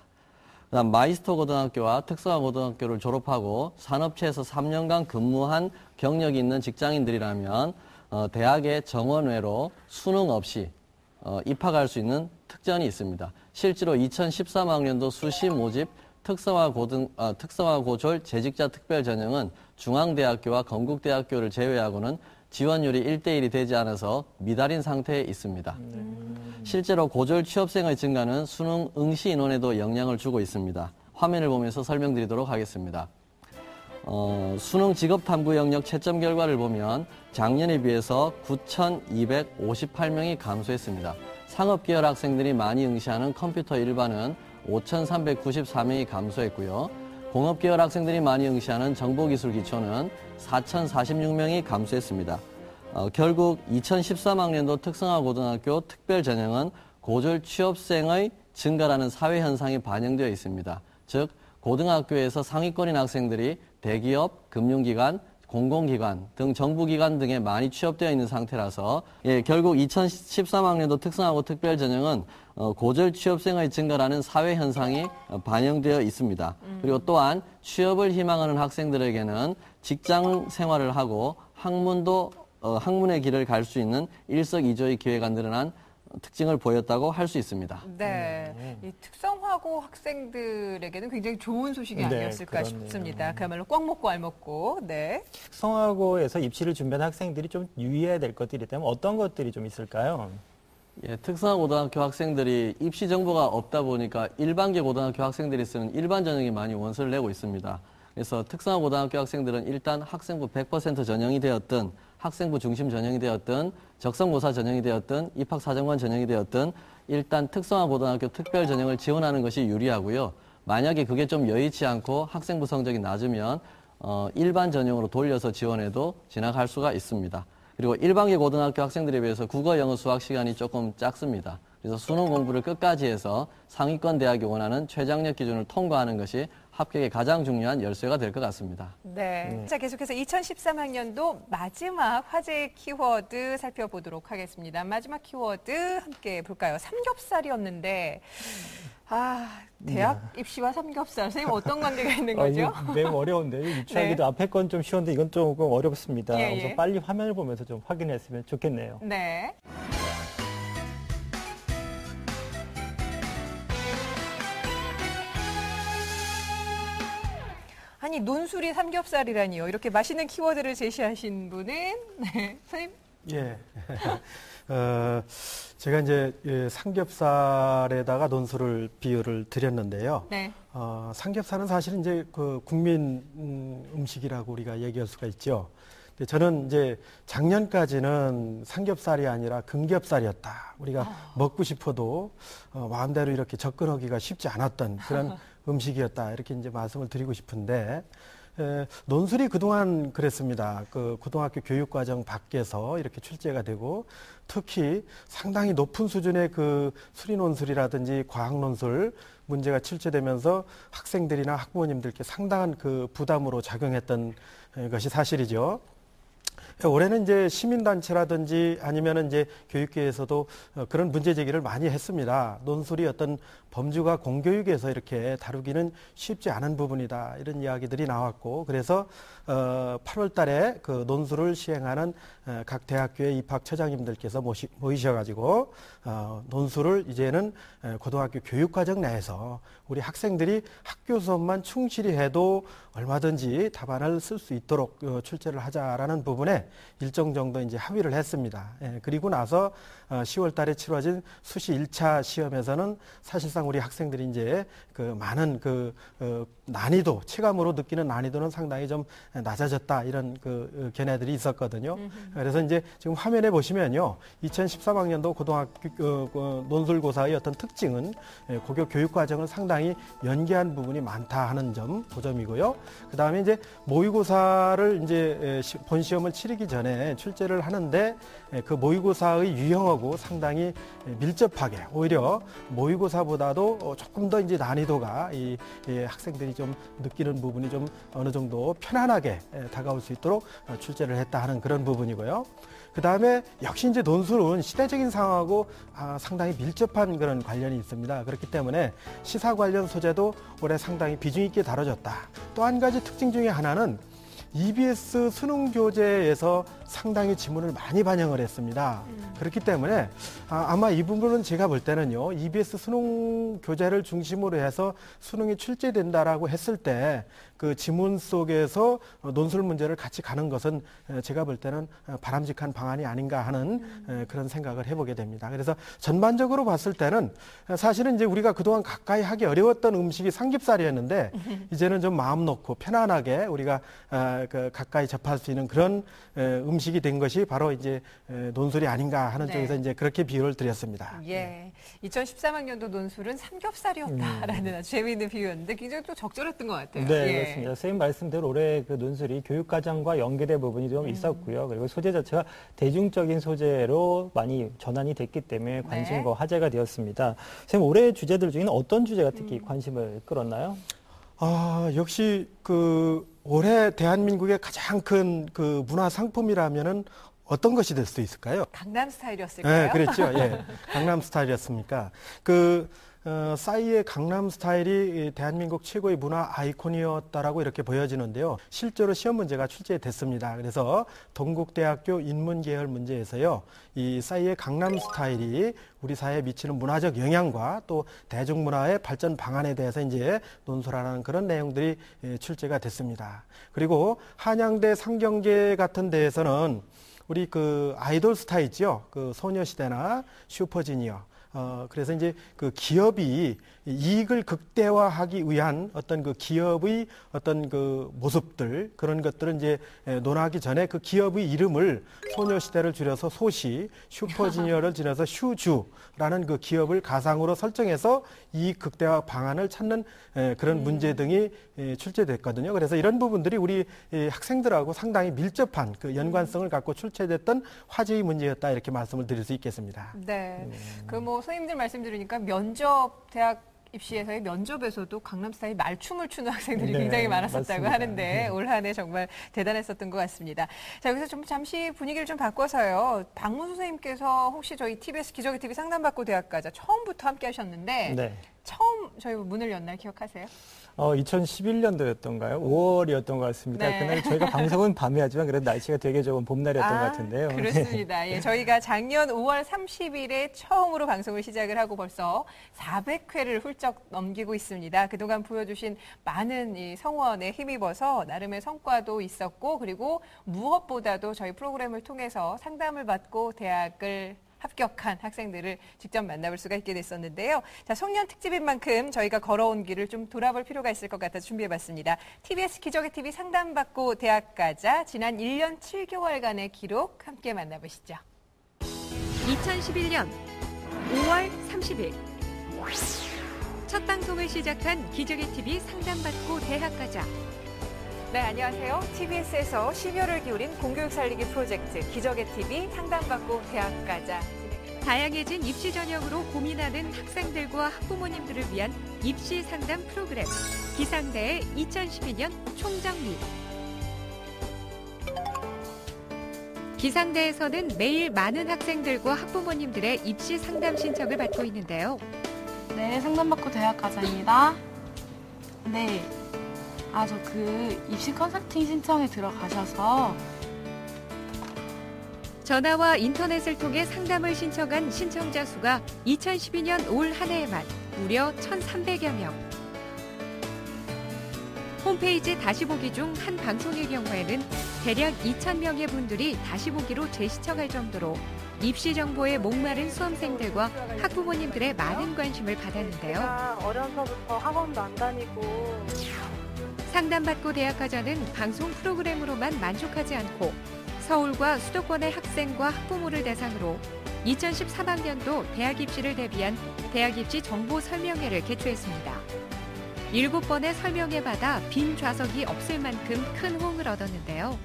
그다음 마이스터 고등학교와 특성화고등학교를 졸업하고 산업체에서 3년간 근무한 경력이 있는 직장인들이라면 대학의 정원외로 수능 없이 입학할 수 있는 특전이 있습니다. 실제로 2013학년도 수시 모집 특성화고졸 재직자 특별전형은 중앙대학교와 건국대학교를 제외하고는 지원율이 1대1이 되지 않아서 미달인 상태에 있습니다. 실제로 고졸 취업생의 증가는 수능 응시 인원에도 영향을 주고 있습니다. 화면을 보면서 설명드리도록 하겠습니다. 수능 직업탐구 영역 채점 결과를 보면 작년에 비해서 9,258명이 감소했습니다. 상업계열 학생들이 많이 응시하는 컴퓨터 일반은 5,394명이 감소했고요. 공업계열 학생들이 많이 응시하는 정보기술 기초는 4,046명이 감소했습니다. 결국 2013학년도 특성화고등학교 특별전형은 고졸 취업생의 증가라는 사회현상이 반영되어 있습니다. 즉 고등학교에서 상위권인 학생들이 대기업, 금융기관, 공공기관 등 정부기관 등에 많이 취업되어 있는 상태라서 결국 2013학년도 특성화고 특별전형은 고졸 취업생의 증가라는 사회현상이 반영되어 있습니다. 그리고 또한 취업을 희망하는 학생들에게는 직장 생활을 하고 학문의 길을 갈 수 있는 일석이조의 기회가 늘어난 특징을 보였다고 할 수 있습니다. 네, 이 특성화고 학생들에게는 굉장히 좋은 소식이 아니었을까 싶습니다. 그야말로 꽉 먹고 알 먹고. 네. 특성화고에서 입시를 준비하는 학생들이 좀 유의해야 될 것들이 있다면 어떤 것들이 좀 있을까요? 예, 특성화고등학교 학생들이 입시 정보가 없다 보니까 일반계 고등학교 학생들이 쓰는 일반 전형에 많이 원서를 내고 있습니다. 그래서 특성화고등학교 학생들은 일단 학생부 100% 전형이 되었든 학생부 중심 전형이 되었든 적성고사 전형이 되었든 입학사정관 전형이 되었든 일단 특성화고등학교 특별 전형을 지원하는 것이 유리하고요. 만약에 그게 좀 여의치 않고 학생부 성적이 낮으면 일반 전형으로 돌려서 지원해도 진학할 수가 있습니다. 그리고 일반계 고등학교 학생들에 비해서 국어, 영어, 수학 시간이 조금 작습니다. 그래서 수능 공부를 끝까지 해서 상위권 대학이 원하는 최장력 기준을 통과하는 것이 합격의 가장 중요한 열쇠가 될 것 같습니다. 네. 자, 계속해서 2013학년도 마지막 화제 키워드 살펴보도록 하겠습니다. 마지막 키워드 함께 볼까요? 삼겹살이었는데, 대학 입시와 삼겹살. 선생님 어떤 관계가 있는 거죠? 매우 어려운데요. 유추하기도 앞에 건 좀 쉬운데 이건 조금 어렵습니다. 그래서 빨리 화면을 보면서 좀 확인했으면 좋겠네요. 네. 아니 논술이 삼겹살이라니요. 이렇게 맛있는 키워드를 제시하신 분은 네, 선생님. 예. 제가 이제 삼겹살에다가 논술을 비유를 드렸는데요. 네. 삼겹살은 사실 이제 그 국민 음식이라고 우리가 얘기할 수가 있죠. 근데 저는 이제 작년까지는 삼겹살이 아니라 금겹살이었다. 우리가 먹고 싶어도 마음대로 이렇게 접근하기가 쉽지 않았던 그런 음식이었다. 이렇게 이제 말씀을 드리고 싶은데, 논술이 그동안 그랬습니다. 그 고등학교 교육과정 밖에서 이렇게 출제가 되고, 특히 상당히 높은 수준의 그 수리논술이라든지 과학논술 문제가 출제되면서 학생들이나 학부모님들께 상당한 그 부담으로 작용했던 것이 사실이죠. 올해는 이제 시민단체라든지 아니면은 이제 교육계에서도 그런 문제 제기를 많이 했습니다. 논술이 어떤 범주가 공교육에서 이렇게 다루기는 쉽지 않은 부분이다. 이런 이야기들이 나왔고, 그래서 8월 달에 그 논술을 시행하는 각 대학교의 입학처장님들께서 모이셔가지고 논술을 이제는 고등학교 교육과정 내에서 우리 학생들이 학교 수업만 충실히 해도 얼마든지 답안을 쓸 수 있도록 출제를 하자라는 부분에 일정 정도 이제 합의를 했습니다. 그리고 나서 10월 달에 치러진 수시 1차 시험에서는 사실상 우리 학생들이 이제 그 많은 그 난이도, 체감으로 느끼는 난이도는 상당히 좀 낮아졌다, 이런 그 견해들이 있었거든요. 그래서 이제 지금 화면에 보시면요, 2013학년도 고등학교 논술고사의 어떤 특징은 고교 교육과정을 상당히 연계한 부분이 많다 하는 점, 그 점이고요. 그 다음에 이제 모의고사를 이제 본 시험을 치르기 전에 출제를 하는데 그 모의고사의 유형하고 상당히 밀접하게, 오히려 모의고사보다도 조금 더 이제 난이도가 이 학생들이 좀 느끼는 부분이 좀 어느 정도 편안하게 다가올 수 있도록 출제를 했다 하는 그런 부분이고요. 그 다음에 역시 이제 논술은 시대적인 상황하고 상당히 밀접한 그런 관련이 있습니다. 그렇기 때문에 시사 관련 소재도 올해 상당히 비중 있게 다뤄졌다. 또 한 가지 특징 중에 하나는 EBS 수능 교재에서 상당히 지문을 많이 반영을 했습니다. 그렇기 때문에 아마 이 부분은 제가 볼 때는요, EBS 수능 교재를 중심으로 해서 수능이 출제된다라고 했을 때 그 지문 속에서 논술 문제를 같이 가는 것은 제가 볼 때는 바람직한 방안이 아닌가 하는 그런 생각을 해보게 됩니다. 그래서 전반적으로 봤을 때는 사실은 이제 우리가 그동안 가까이 하기 어려웠던 음식이 삼겹살이었는데 이제는 좀 마음 놓고 편안하게 우리가 가까이 접할 수 있는 그런 음식이 된 것이 바로 이제 논술이 아닌가 하는 쪽에서 이제 그렇게 비유를 드렸습니다. 예. 2013학년도 논술은 삼겹살이었다라는 아주 재미있는 비유였는데 굉장히 또 적절했던 것 같아요. 네, 예. 그렇습니다. 선생님 말씀대로 올해 그 논술이 교육과정과 연계된 부분이 좀 있었고요. 그리고 소재 자체가 대중적인 소재로 많이 전환이 됐기 때문에 관심과 화제가 되었습니다. 선생님, 올해 주제들 중에는 어떤 주제가 특히 관심을 끌었나요? 역시 올해 대한민국의 가장 큰 그 문화 상품이라면은 어떤 것이 될 수 있을까요? 강남 스타일이었을까요? 네, 그렇죠. 예. 강남 스타일이었습니까? 싸이의 강남 스타일이 대한민국 최고의 문화 아이콘이었다라고 이렇게 보여지는데요. 실제로 시험 문제가 출제됐습니다. 그래서 동국대학교 인문계열 문제에서요, 이 싸이의 강남 스타일이 우리 사회에 미치는 문화적 영향과 또 대중문화의 발전 방안에 대해서 이제 논술하는 그런 내용들이 출제가 됐습니다. 그리고 한양대 상경계 같은 데에서는 우리 그 아이돌 스타 있죠? 그 소녀시대나 슈퍼주니어. 그래서 이제 그 기업이 이익을 극대화하기 위한 어떤 그 기업의 어떤 그 모습들, 그런 것들은 이제 논하기 전에 그 기업의 이름을 소녀시대를 줄여서 소시, 슈퍼주니어를 줄여서 슈주라는 그 기업을 가상으로 설정해서 이익 극대화 방안을 찾는 그런 문제 등이 출제됐거든요. 그래서 이런 부분들이 우리 학생들하고 상당히 밀접한 그 연관성을 갖고 출제됐던 화제의 문제였다, 이렇게 말씀을 드릴 수 있겠습니다. 네. 선생님들 말씀 들으니까 면접, 대학 입시에서의 면접에서도 강남 스타일 말춤을 추는 학생들이 굉장히 많았었다고 맞습니다. 하는데 올 한 해 정말 대단했었던 것 같습니다. 자, 여기서 좀 잠시 분위기를 좀 바꿔서요. 박문수 선생님께서 혹시 저희 TBS 기적의 TV 상담받고 대학가자 처음부터 함께 하셨는데 처음 저희 문을 연 날 기억하세요? 2011년도였던가요? 5월이었던 것 같습니다. 네. 그날 저희가 방송은 밤에 하지만 그래도 날씨가 되게 좋은 봄날이었던 것 같은데요. 그렇습니다. 예, 저희가 작년 5월 30일에 처음으로 방송을 시작을 하고 벌써 400회를 훌쩍 넘기고 있습니다. 그동안 보여주신 많은 이 성원에 힘입어서 나름의 성과도 있었고 그리고 무엇보다도 저희 프로그램을 통해서 상담을 받고 대학을 합격한 학생들을 직접 만나볼 수가 있게 됐었는데요. 자, 송년 특집인 만큼 저희가 걸어온 길을 좀 돌아볼 필요가 있을 것 같아서 준비해봤습니다. TBS 기적의 TV 상담받고 대학 가자 지난 1년 7개월간의 기록 함께 만나보시죠. 2011년 5월 30일 첫 방송을 시작한 기적의 TV 상담받고 대학 가자. 네, 안녕하세요. TBS에서 심혈을 기울인 공교육 살리기 프로젝트 기적의 TV 상담받고 대학 가자. 다양해진 입시 전형으로 고민하는 학생들과 학부모님들을 위한 입시 상담 프로그램 기상대의 2012년 총정리. 기상대에서는 매일 많은 학생들과 학부모님들의 입시 상담 신청을 받고 있는데요. 네, 상담받고 대학 가자입니다. 네. 저 입시 컨설팅 신청에 들어가셔서 전화와 인터넷을 통해 상담을 신청한 신청자 수가 2012년 올 한 해에만 무려 1,300여 명. 홈페이지 다시 보기 중 한 방송의 경우에는 대략 2,000명의 분들이 다시 보기로 재시청할 정도로 입시 정보에 목마른 수험생들과 학부모님들의 많은 관심을 받았는데요. 제가 어려서부터 학원도 안 다니고 상담받고 대학 가자는 방송 프로그램으로만 만족하지 않고 서울과 수도권의 학생과 학부모를 대상으로 2013학년도 대학 입시를 대비한 대학 입시 정보 설명회를 개최했습니다. 7번의 설명회 받아 빈 좌석이 없을 만큼 큰 호응을 얻었는데요.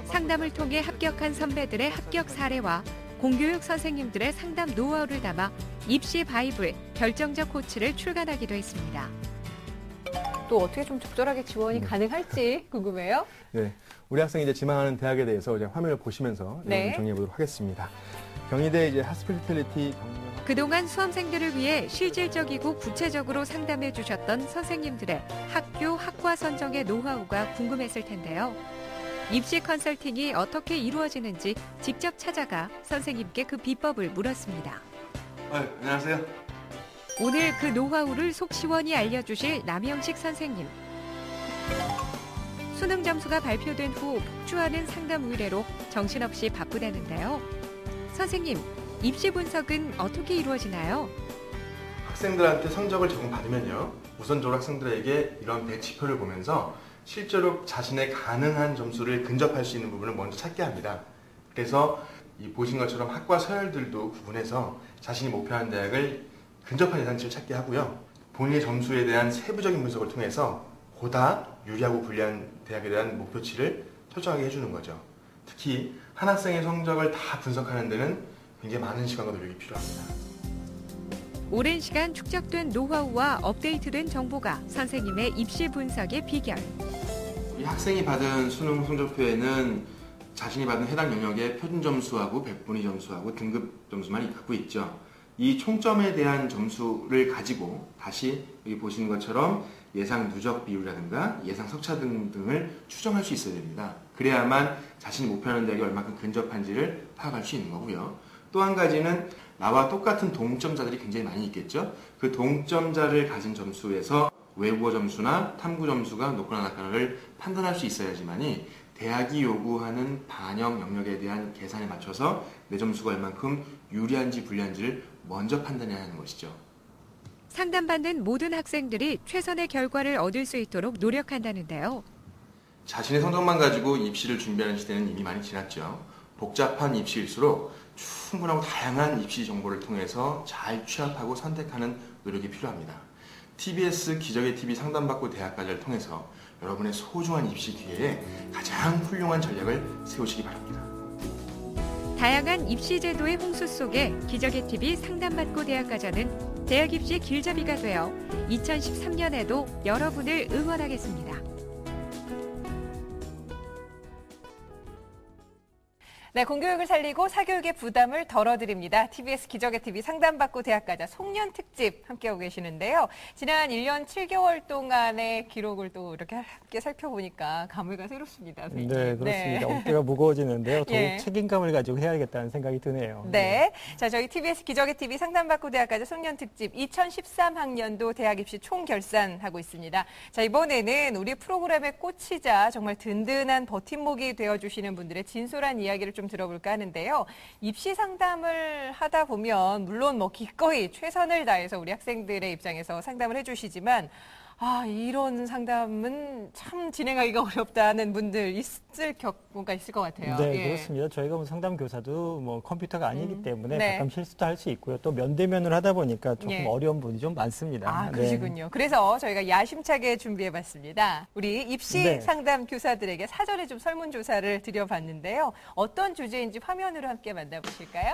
상담을 통해 합격한 선배들의 합격 사례와 공교육 선생님들의 상담 노하우를 담아 입시 바이블 결정적 코치를 출간하기도 했습니다. 또 어떻게 좀 적절하게 지원이 가능할지 궁금해요. 네, 우리 학생이 이제 지망하는 대학에 대해서 이제 화면을 보시면서 정리해 보도록 하겠습니다. 경희대 이제 하스피탈리티 그동안 수험생들을 위해 실질적이고 구체적으로 상담해 주셨던 선생님들의 학교, 학과 선정의 노하우가 궁금했을 텐데요. 입시 컨설팅이 어떻게 이루어지는지 직접 찾아가 선생님께 그 비법을 물었습니다. 안녕하세요. 오늘 그 노하우를 속 시원히 알려주실 남영식 선생님. 수능 점수가 발표된 후 폭주하는 상담 의뢰로 정신없이 바쁘다는데요. 선생님, 입시 분석은 어떻게 이루어지나요? 학생들한테 성적을 제공받으면요. 우선적으로 학생들에게 이런 배치표를 보면서 실제로 자신의 가능한 점수를 근접할 수 있는 부분을 먼저 찾게 합니다. 그래서 이 보신 것처럼 학과 서열들도 구분해서 자신이 목표하는 대학을 근접한 예상치를 찾게 하고요. 본인의 점수에 대한 세부적인 분석을 통해서 보다 유리하고 불리한 대학에 대한 목표치를 설정하게 해주는 거죠. 특히 한 학생의 성적을 다 분석하는 데는 굉장히 많은 시간과 노력이 필요합니다. 오랜 시간 축적된 노하우와 업데이트된 정보가 선생님의 입시 분석의 비결. 이 학생이 받은 수능 성적표에는 자신이 받은 해당 영역의 표준 점수하고 백분위 점수하고 등급 점수만 갖고 있죠. 이 총점에 대한 점수를 가지고 다시 여기 보시는 것처럼 예상 누적 비율이라든가 예상 석차 등을 추정할 수 있어야 됩니다. 그래야만 자신이 목표하는 대학에 얼마큼 근접한지를 파악할 수 있는 거고요. 또 한 가지는 나와 똑같은 동점자들이 굉장히 많이 있겠죠. 그 동점자를 가진 점수에서 외국어 점수나 탐구 점수가 높거나 낮거나를 판단할 수 있어야지만이 대학이 요구하는 반영 영역에 대한 계산에 맞춰서 내 점수가 얼만큼 유리한지 불리한지를 먼저 판단해야 하는 것이죠. 상담받는 모든 학생들이 최선의 결과를 얻을 수 있도록 노력한다는데요. 자신의 성적만 가지고 입시를 준비하는 시대는 이미 많이 지났죠. 복잡한 입시일수록 충분하고 다양한 입시 정보를 통해서 잘 취합하고 선택하는 노력이 필요합니다. TBS 기적의 TV 상담받고 대학가자를 통해서 여러분의 소중한 입시 기회에 가장 훌륭한 전략을 세우시기 바랍니다. 다양한 입시 제도의 홍수 속에 기적의 TV 상담받고 대학가자는 대학 입시 길잡이가 되어 2013년에도 여러분을 응원하겠습니다. 네, 공교육을 살리고 사교육의 부담을 덜어드립니다. TBS 기적의 TV 상담받고 대학가자 송년 특집 함께하고 계시는데요. 지난 1년 7개월 동안의 기록을 또 이렇게 함께 살펴보니까 감회가 새롭습니다. 네, 그렇습니다. 어깨가 무거워지는데요. 더욱 책임감을 가지고 해야겠다는 생각이 드네요. 네. 자, 저희 TBS 기적의 TV 상담받고 대학가자 송년 특집 2013학년도 대학 입시 총결산하고 있습니다. 자, 이번에는 우리 프로그램의 꽃이자 정말 든든한 버팀목이 되어주시는 분들의 진솔한 이야기를 좀 들어볼까 하는데요. 입시 상담을 하다 보면 물론 뭐 기꺼이 최선을 다해서 우리 학생들의 입장에서 상담을 해주시지만 이런 상담은 참 진행하기가 어렵다는 분들 있을 경우가 있을 것 같아요. 네, 그렇습니다. 저희가 뭐 상담 교사도 뭐 컴퓨터가 아니기 때문에 가끔 실수도 할 수 있고요. 또 면대면으로 하다 보니까 조금 어려운 부분이 좀 많습니다. 그러시군요. 그래서 저희가 야심차게 준비해봤습니다. 우리 입시 상담 교사들에게 사전에 좀 설문조사를 드려봤는데요. 어떤 주제인지 화면으로 함께 만나보실까요?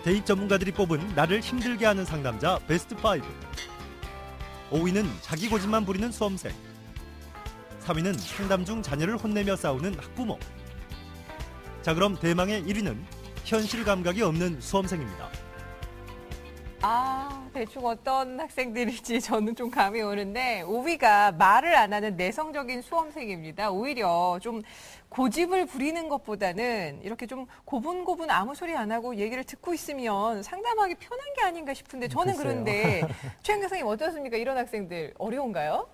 대입 전문가들이 뽑은 나를 힘들게 하는 상담자 베스트 5. 5위는 자기 고집만 부리는 수험생. 3위는 상담 중 자녀를 혼내며 싸우는 학부모. 자, 그럼 대망의 1위는 현실 감각이 없는 수험생입니다. 대충 어떤 학생들일지 저는 좀 감이 오는데 5위가 말을 안 하는 내성적인 수험생입니다. 오히려 좀 고집을 부리는 것보다는 이렇게 좀 고분고분 아무 소리 안 하고 얘기를 듣고 있으면 상담하기 편한 게 아닌가 싶은데 저는 그런데 최은경 선생님 어떻습니까? 이런 학생들 어려운가요?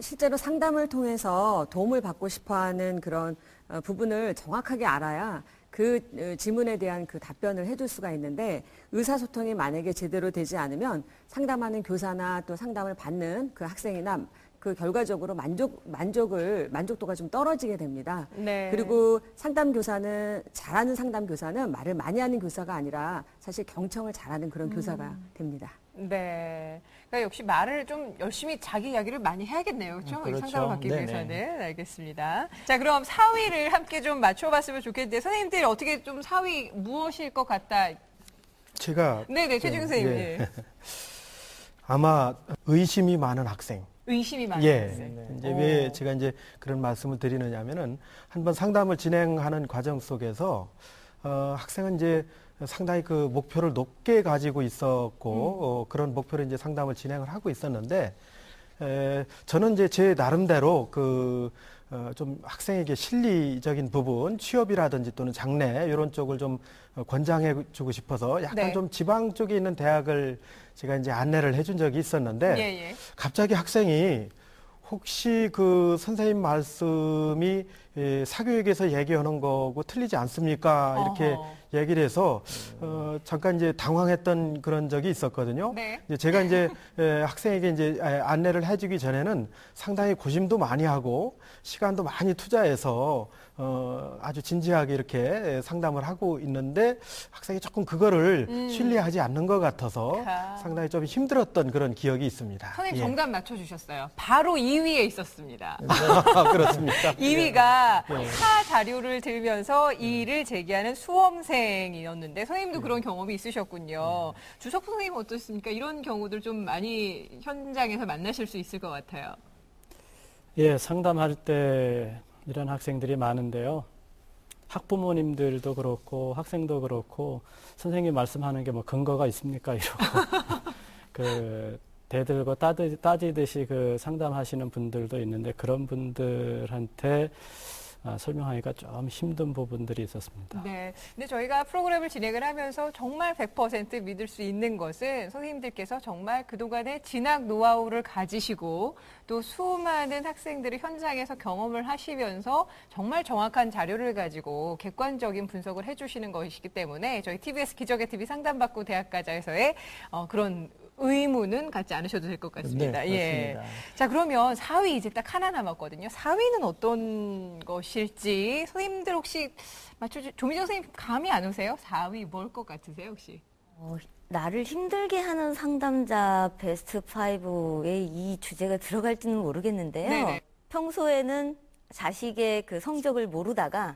실제로 상담을 통해서 도움을 받고 싶어하는 그런 부분을 정확하게 알아야 그 질문에 대한 그 답변을 해줄 수가 있는데 의사소통이 만약에 제대로 되지 않으면 상담하는 교사나 또 상담을 받는 그 학생이나 그 결과적으로 만족도가 좀 떨어지게 됩니다. 그리고 잘하는 상담 교사는 말을 많이 하는 교사가 아니라 사실 경청을 잘하는 그런 교사가 됩니다. 네. 그러니까 역시 말을 좀 열심히 자기 이야기를 많이 해야겠네요. 그렇죠? 상담을 받기 위해서는. 알겠습니다. 자, 그럼 4위를 함께 좀 맞춰봤으면 좋겠는데 선생님들 어떻게 좀 4위 무엇일 것 같다? 제가 최준경 선생님. 아마 의심이 많은 학생. 의심이 많은 학생. 이제 왜 제가 이제 그런 말씀을 드리느냐면은 한번 상담을 진행하는 과정 속에서 학생은 이제 상당히 그 목표를 높게 가지고 있었고 그런 목표로 이제 상담을 진행을 하고 있었는데 저는 이제 제 나름대로 좀 학생에게 실리적인 부분, 취업이라든지 또는 장래 이런 쪽을 좀 권장해주고 싶어서 약간 좀 지방 쪽에 있는 대학을 제가 이제 안내를 해준 적이 있었는데 갑자기 학생이 혹시 그 선생님 말씀이 사교육에서 얘기하는 거고 틀리지 않습니까? 이렇게 얘기를 해서 잠깐 이제 당황했던 그런 적이 있었거든요. 이제 제가 이제 학생에게 이제 안내를 해주기 전에는 상당히 고심도 많이 하고 시간도 많이 투자해서 아주 진지하게 이렇게 상담을 하고 있는데 학생이 조금 그거를 신뢰하지 않는 것 같아서 상당히 좀 힘들었던 그런 기억이 있습니다. 선생님 정답 맞춰주셨어요. 바로 2위에 있었습니다. 그렇습니까? 2위가 타 자료를 들면서 이의를 제기하는 수험생이었는데 선생님도 그런 경험이 있으셨군요. 주석훈 선생님 어떻습니까? 이런 경우들 좀 많이 현장에서 만나실 수 있을 것 같아요. 상담할 때 이런 학생들이 많은데요. 학부모님들도 그렇고 학생도 그렇고 선생님 말씀하는 게 뭐 근거가 있습니까? 이러고 대들고 따지듯이 상담하시는 분들도 있는데 그런 분들한테 설명하기가 좀 힘든 부분들이 있었습니다. 네. 근데 저희가 프로그램을 진행을 하면서 정말 100% 믿을 수 있는 것은 선생님들께서 정말 그동안의 진학 노하우를 가지시고 또 수많은 학생들을 현장에서 경험을 하시면서 정말 정확한 자료를 가지고 객관적인 분석을 해주시는 것이기 때문에 저희 TBS 기적의 TV 상담받고 대학가자에서의 그런 의무는 갖지 않으셔도 될 것 같습니다. 그렇습니다. 자, 그러면 4위 이제 딱 하나 남았거든요. 4위는 어떤 것일지 선생님들 혹시 조미정 선생님 감이 안 오세요? 4위 뭘 것 같으세요, 혹시? 나를 힘들게 하는 상담자 베스트 5에 이 주제가 들어갈지는 모르겠는데요. 평소에는 자식의 그 성적을 모르다가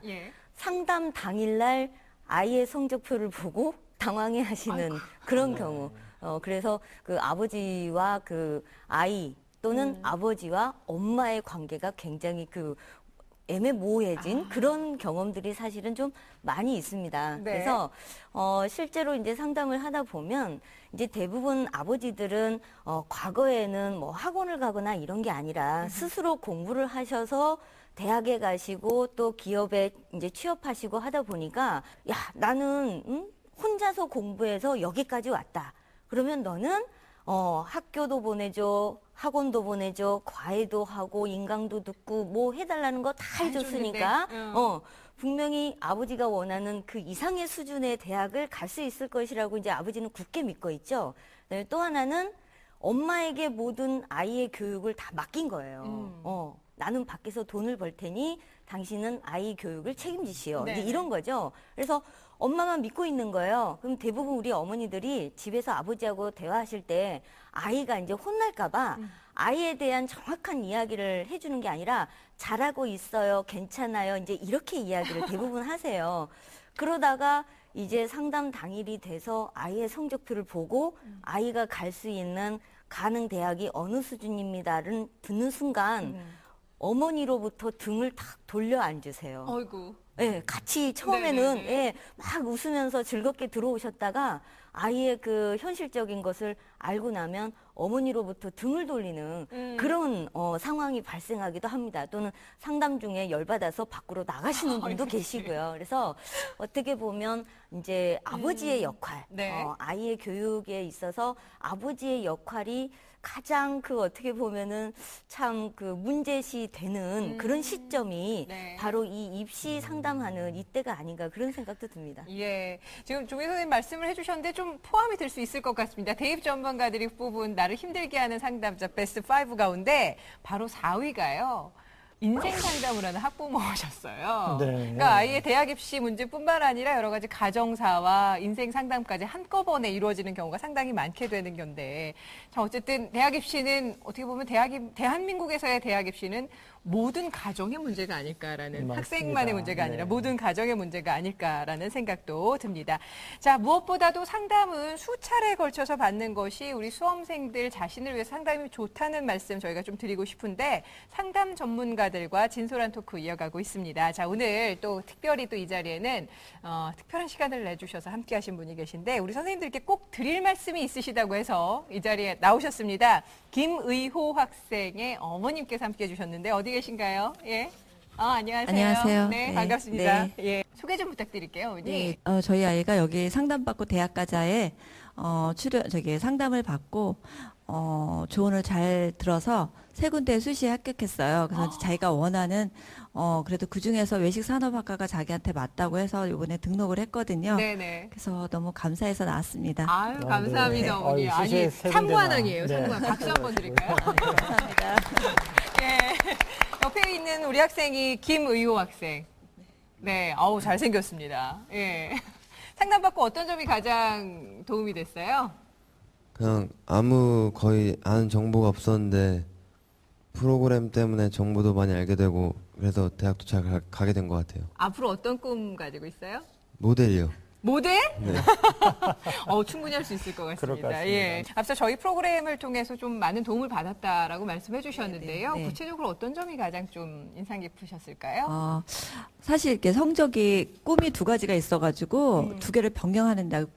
상담 당일날 아이의 성적표를 보고 당황해 하시는 그런 경우. 그래서 그 아버지와 그 아이 또는 아버지와 엄마의 관계가 굉장히 애매모호해진 그런 경험들이 사실은 좀 많이 있습니다. 네. 그래서 실제로 이제 상담을 하다 보면 이제 대부분 아버지들은 과거에는 뭐 학원을 가거나 이런 게 아니라 스스로 공부를 하셔서 대학에 가시고 또 기업에 이제 취업하시고 하다 보니까 야, 나는 혼자서 공부해서 여기까지 왔다. 그러면 너는 학교도 보내줘, 학원도 보내줘, 과외도 하고 인강도 듣고 뭐 해달라는 거 다 해줬으니까 분명히 아버지가 원하는 그 이상의 수준의 대학을 갈 수 있을 것이라고 이제 아버지는 굳게 믿고 있죠. 그다음에 또 하나는 엄마에게 모든 아이의 교육을 다 맡긴 거예요. 나는 밖에서 돈을 벌 테니 당신은 아이 교육을 책임지시오. 네. 이제 이런 거죠. 그래서 엄마만 믿고 있는 거예요. 그럼 대부분 우리 어머니들이 집에서 아버지하고 대화하실 때 아이가 이제 혼날까봐 아이에 대한 정확한 이야기를 해주는 게 아니라 잘하고 있어요, 괜찮아요, 이제 이렇게 이야기를 대부분 하세요. 그러다가 이제 상담 당일이 돼서 아이의 성적표를 보고 아이가 갈 수 있는 가능 대학이 어느 수준입니다를 듣는 순간 어머니로부터 등을 탁 돌려 앉으세요. 어이구. 네, 같이 처음에는 예, 막 웃으면서 즐겁게 들어오셨다가 아이의 그 현실적인 것을 알고 나면 어머니로부터 등을 돌리는 그런 상황이 발생하기도 합니다. 또는 상담 중에 열받아서 밖으로 나가시는 분도 계시고요. 그래서 어떻게 보면 이제 아버지의 역할, 아이의 교육에 있어서 아버지의 역할이 가장 그 어떻게 보면은 참 그 문제시 되는 그런 시점이 바로 이 입시 상담하는 이때가 아닌가 그런 생각도 듭니다. 예. 지금 조민 선생님 말씀을 해주셨는데 좀 포함이 될 수 있을 것 같습니다. 대입 전문가들이 뽑은 나를 힘들게 하는 상담자 베스트 5 가운데 바로 4위가요. 인생 상담을 하는 학부모셨어요. 네. 그러니까 아이의 대학 입시 문제뿐만 아니라 여러 가지 가정사와 인생 상담까지 한꺼번에 이루어지는 경우가 상당히 많게 되는 건데, 자, 어쨌든 대학 입시는 어떻게 보면 대한민국에서의 대학 입시는 모든 가정의 문제가 아닐까라는, 맞습니다. 학생만의 문제가 아니라 네. 모든 가정의 문제가 아닐까라는 생각도 듭니다. 자, 무엇보다도 상담은 수차례에 걸쳐서 받는 것이 우리 수험생들 자신을 위해서 상담이 좋다는 말씀 저희가 좀 드리고 싶은데, 상담 전문가들과 진솔한 토크 이어가고 있습니다. 자, 오늘 또 특별히 또 이 자리에는 특별한 시간을 내주셔서 함께 하신 분이 계신데, 우리 선생님들께 꼭 드릴 말씀이 있으시다고 해서 이 자리에 나오셨습니다. 김의호 학생의 어머님께서 함께 해주셨는데 어디 계신가요? 예. 안녕하세요. 안녕하세요. 네, 반갑습니다. 네. 예. 소개 좀 부탁드릴게요, 어머니. 네, 저희 아이가 여기 상담받고 대학가자에 상담을 받고 조언을 잘 들어서 세 군데 수시에 합격했어요. 그래서 자기가 원하는 그래도 그 중에서 외식산업학과가 자기한테 맞다고 해서 이번에 등록을 했거든요. 네네. 그래서 너무 감사해서 나왔습니다. 아유, 감사합니다, 어머니. 아니, 상관왕이에요, 상관. 박수 한번 드릴까요? 감사합니다. 예. 옆에 있는 우리 학생이 김의호 학생. 네, 잘생겼습니다. 예. 상담받고 어떤 점이 가장 도움이 됐어요? 그냥 거의 아는 정보가 없었는데 프로그램 때문에 정보도 많이 알게 되고 그래서 대학도 잘 가게 된 것 같아요. 앞으로 어떤 꿈 가지고 있어요? 모델이요. 모델? 네. 충분히 할 수 있을 것 그럴 것 같습니다. 같습니다. 예. 앞서 저희 프로그램을 통해서 좀 많은 도움을 받았다라고 말씀해 주셨는데요. 네. 구체적으로 어떤 점이 가장 좀 인상 깊으셨을까요? 사실 이렇게 성적이 꿈이 두 가지가 있어가지고 두 개를 병행하느냐고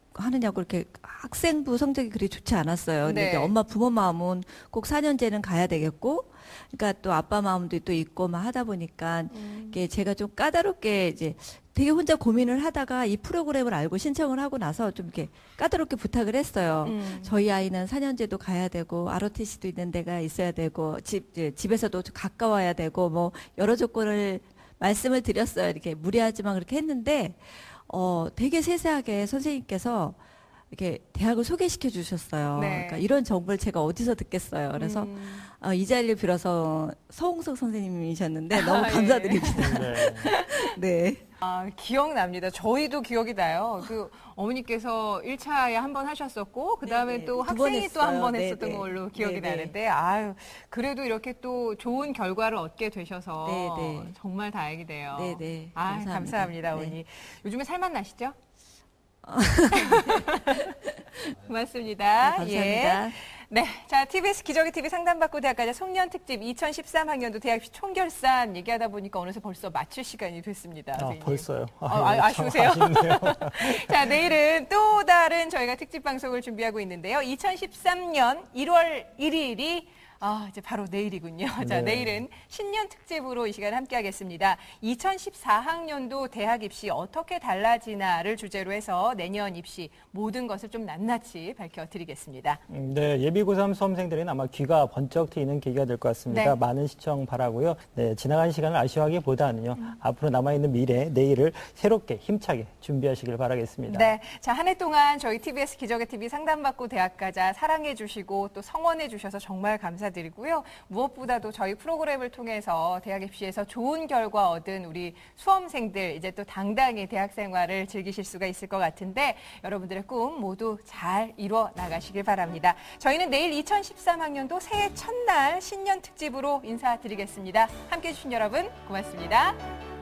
이렇게 학생부 성적이 그리 좋지 않았어요. 근데 네. 이제 엄마 부모 마음은 꼭 4년제는 가야 되겠고, 그러니까 또 아빠 마음도 또 있고 막 하다 보니까 이게 제가 좀 까다롭게 이제 되게 혼자 고민을 하다가 이 프로그램을 알고 신청을 하고 나서 좀 이렇게 까다롭게 부탁을 했어요. 저희 아이는 4년제도 가야 되고 ROTC도 있는 데가 있어야 되고 집에서도 좀 가까워야 되고 뭐 여러 조건을 말씀을 드렸어요. 이렇게 무리하지만 그렇게 했는데 되게 세세하게 선생님께서 이렇게 대학을 소개시켜 주셨어요. 네. 그러니까 이런 정보를 제가 어디서 듣겠어요. 그래서 이 자리를 빌어서 서홍석 선생님이셨는데 너무 감사드립니다. 네. 네. 기억납니다. 저희도 기억이 나요. 그 어머니께서 1차에 한 번 하셨었고, 그 다음에 네네. 또 두번 학생이 또 한 번 했어요. 했었던 네네. 걸로 기억이 네네. 나는데, 그래도 이렇게 또 좋은 결과를 얻게 되셔서 네네. 정말 다행이네요. 네네. 감사합니다, 네. 어머니. 요즘에 살맛 나시죠? 고맙습니다. 네, 감사합니다. 예. 네, 자, TBS 기적의 TV 상담받고 대학가자 송년 특집 2013학년도 대학입시 총결산 얘기하다 보니까 어느새 벌써 마칠 시간이 됐습니다. 선생님. 벌써요. 아쉬우세요? 아쉽네요. 자, 내일은 또 다른 저희가 특집 방송을 준비하고 있는데요. 2013년 1월 1일이 이제 바로 내일이군요. 자, 네. 내일은 신년 특집으로 이 시간 함께 하겠습니다. 2014학년도 대학 입시 어떻게 달라지나를 주제로 해서 내년 입시 모든 것을 좀 낱낱이 밝혀드리겠습니다. 네, 예비 고3 수험생들은 아마 귀가 번쩍 트이는 계기가 될 것 같습니다. 네. 많은 시청 바라고요. 네, 지나간 시간을 아쉬워하기보다는요. 앞으로 남아있는 미래, 내일을 새롭게 힘차게 준비하시길 바라겠습니다. 네, 자, 한 해 동안 저희 TBS 기적의 TV 상담받고 대학가자 사랑해 주시고 또 성원해 주셔서 정말 감사드립니다. 드리고요. 무엇보다도 저희 프로그램을 통해서 대학 입시에서 좋은 결과 얻은 우리 수험생들 이제 또 당당히 대학 생활을 즐기실 수가 있을 것 같은데 여러분들의 꿈 모두 잘 이루어 나가시길 바랍니다. 저희는 내일 2013학년도 새해 첫날 신년 특집으로 인사드리겠습니다. 함께해 주신 여러분 고맙습니다.